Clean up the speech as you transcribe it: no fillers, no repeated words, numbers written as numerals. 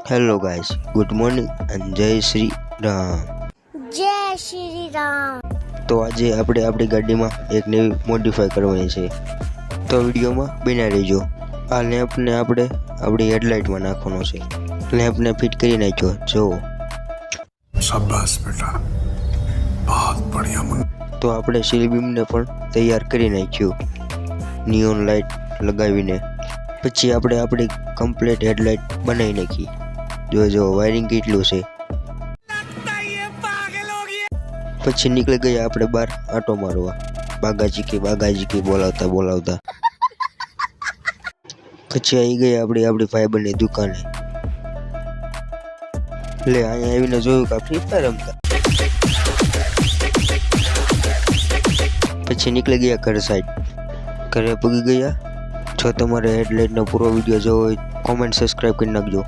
Hello guys, good morning and જય શ્રી રામ. જય શ્રી રામ. તો આજે આપણે આપણી ગાડીમાં એક નવી મોડિફાઈ કરવાની છે, તો વિડીયોમાં બન્યા રહેજો. આ લેમ્પને આપણે આપણી હેડલાઇટમાં નાખવાનો છે. લેમ્પને ફિટ કરી નાખ્યો, જુઓ. શાબાશ બેટા, બહુત બઢિયા. તો આપણે સીલ બીમને પણ તૈયાર કરી નાખ્યું નિયોન લાઇટ લગાવીને. પછી આપણે આપણી કમ્પ્લીટ હેડલાઇટ બનાવી નાખી. જો વાયરિંગ કેટલું છે. પછી નીકળી ગયા આપણે બહાર આટો મારવા, બાગાજી બોલાવતા. પછી આવી ગયા આપણી ફાઈબરની દુકાને. લે અહીંયા આવીને જોયું કે ફ્રી ફાયર રમતા. પછી નીકળી ગયા ઘર સાઈડ. ઘરે પગી ગયા. જો તમારે હેડલાઇટનો પૂરો વિડીયો જોવો હોય કોમેન્ટ સબસ્ક્રાઈબ કરી નાખજો.